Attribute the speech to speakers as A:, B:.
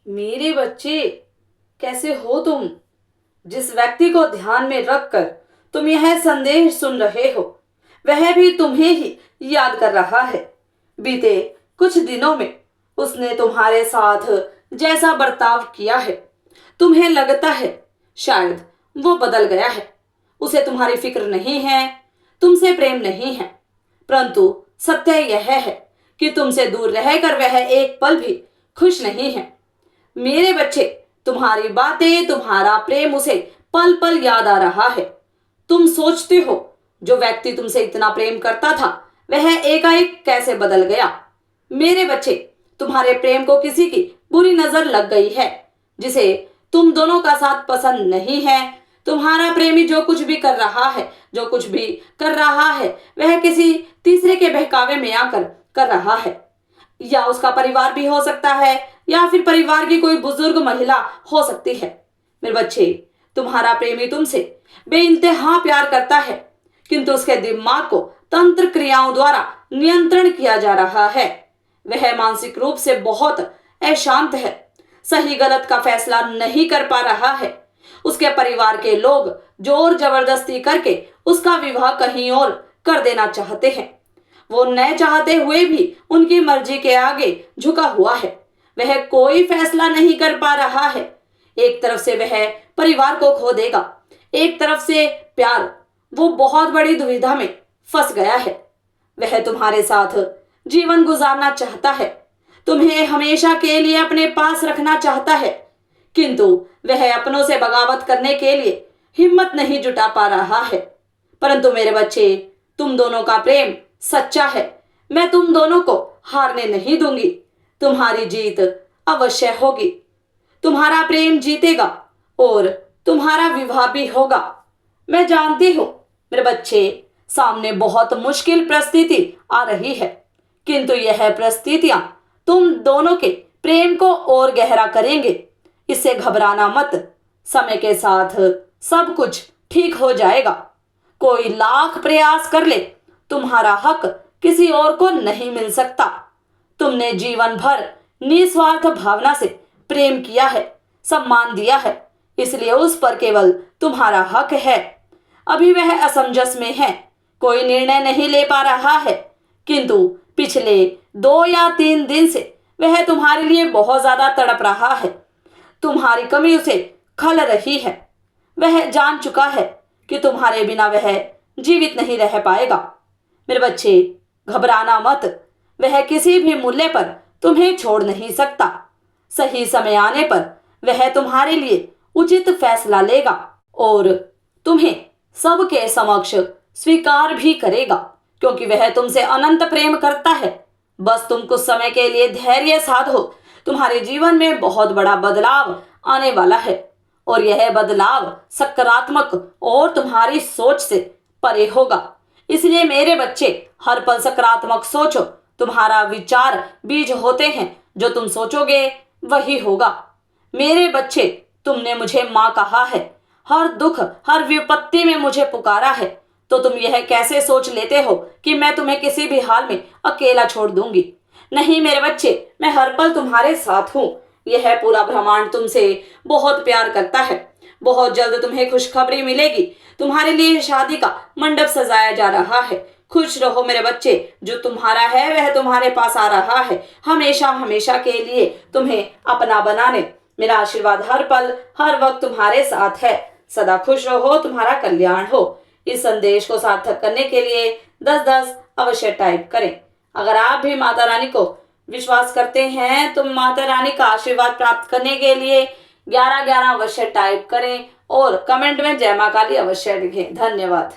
A: मेरे बच्चे, कैसे हो तुम? जिस व्यक्ति को ध्यान में रखकर तुम यह संदेश सुन रहे हो, वह भी तुम्हें ही याद कर रहा है। बीते कुछ दिनों में उसने तुम्हारे साथ जैसा बर्ताव किया है, तुम्हें लगता है शायद वो बदल गया है। उसे तुम्हारी फिक्र नहीं है, तुमसे प्रेम नहीं है। परंतु सत्य यह है कि तुमसे दूर रहकर वह एक पल भी खुश नहीं है। मेरे बच्चे, तुम्हारी बातें, तुम्हारा प्रेम उसे पल पल याद आ रहा है। तुम सोचते हो जो व्यक्ति तुमसे इतना प्रेम करता था वह एकाएक कैसे बदल गया। मेरे बच्चे, तुम्हारे प्रेम को किसी की बुरी नजर लग गई है, जिसे तुम दोनों का साथ पसंद नहीं है। तुम्हारा प्रेमी जो कुछ भी कर रहा है, वह किसी तीसरे के बहकावे में आकर कर रहा है। या उसका परिवार भी हो सकता है, या फिर परिवार की कोई बुजुर्ग महिला हो सकती है। मेरे बच्चे, तुम्हारा प्रेमी तुमसे बेइंतहा प्यार करता है, किंतु उसके दिमाग को तंत्र क्रियाओं द्वारा नियंत्रण किया जा रहा है। वह मानसिक रूप से बहुत अशांत है, सही गलत का फैसला नहीं कर पा रहा है। उसके परिवार के लोग जोर जबरदस्ती करके उसका विवाह कहीं और कर देना चाहते हैं। वो न चाहते हुए भी उनकी मर्जी के आगे झुका हुआ है। वह कोई फैसला नहीं कर पा रहा है। एक तरफ से वह परिवार को खो देगा, एक तरफ से प्यार। वो बहुत बड़ी दुविधा में फंस गया है। वह तुम्हारे साथ जीवन गुजारना चाहता है, तुम्हें हमेशा के लिए अपने पास रखना चाहता है, किंतु वह अपनों से बगावत करने के लिए हिम्मत नहीं जुटा पा रहा है। परंतु मेरे बच्चे, तुम दोनों का प्रेम सच्चा है। मैं तुम दोनों को हारने नहीं दूंगी। तुम्हारी जीत अवश्य होगी। तुम्हारा प्रेम जीतेगा और तुम्हारा विवाह भी होगा। मैं जानती हूं मेरे बच्चे, सामने बहुत मुश्किल परिस्थिति आ रही है, किंतु यह परिस्थितियां तुम दोनों के प्रेम को और गहरा करेंगे। इससे घबराना मत। समय के साथ सब कुछ ठीक हो जाएगा। कोई लाख प्रयास कर ले, तुम्हारा हक किसी और को नहीं मिल सकता। तुमने जीवन भर निस्वार्थ भावना से प्रेम किया है, सम्मान दिया है, इसलिए उस पर केवल तुम्हारा हक है। अभी वह असमंजस में है, कोई निर्णय नहीं ले पा रहा है, किंतु पिछले 2 या 3 दिन से वह तुम्हारे लिए बहुत ज्यादा तड़प रहा है। तुम्हारी कमी उसे खल रही है। वह जान चुका है कि तुम्हारे बिना वह जीवित नहीं रह पाएगा। मेरे बच्चे, घबराना मत। वह किसी भी मूल्य पर तुम्हें छोड़ नहीं सकता। सही समय आने पर वह तुम्हारे लिए उचित फैसला लेगा और तुम्हें सबके समक्ष स्वीकार भी करेगा, क्योंकि वह तुमसे अनंत प्रेम करता है। बस तुम कुछ समय के लिए धैर्य साधो। तुम्हारे जीवन में बहुत बड़ा बदलाव आने वाला है, और यह बदलाव सकारात्मक और तुम्हारी सोच से परे होगा। इसलिए मेरे बच्चे, हर पल सकारात्मक सोचो। तुम्हारा विचार बीज होते हैं, जो तुम सोचोगे वही होगा। मेरे बच्चे, तुमने मुझे माँ कहा है, हर दुख हर विपत्ति में मुझे पुकारा है, तो तुम यह कैसे सोच लेते हो कि मैं तुम्हें किसी भी हाल में अकेला छोड़ दूंगी? नहीं मेरे बच्चे, मैं हर पल तुम्हारे साथ हूँ। यह पूरा ब्रह्मांड तुमसे बहुत प्यार करता है। बहुत जल्द तुम्हें खुशखबरी मिलेगी। तुम्हारे लिए शादी का मंडप सजाया जा रहा है। खुश रहो मेरे बच्चे, जो तुम्हारा है वह तुम्हारे पास आ रहा है, हमेशा हमेशा के लिए तुम्हें अपना बनाने। मेरा आशीर्वाद हर पल हर वक्त तुम्हारे साथ है। सदा खुश रहो, तुम्हारा कल्याण हो। इस संदेश को सार्थक करने के लिए 10-10 अवश्य टाइप करें। अगर आप भी माता रानी को विश्वास करते हैं तो माता रानी का आशीर्वाद प्राप्त करने के लिए 11-11 अवश्य टाइप करें और कमेंट में जय मां काली अवश्य लिखें। धन्यवाद।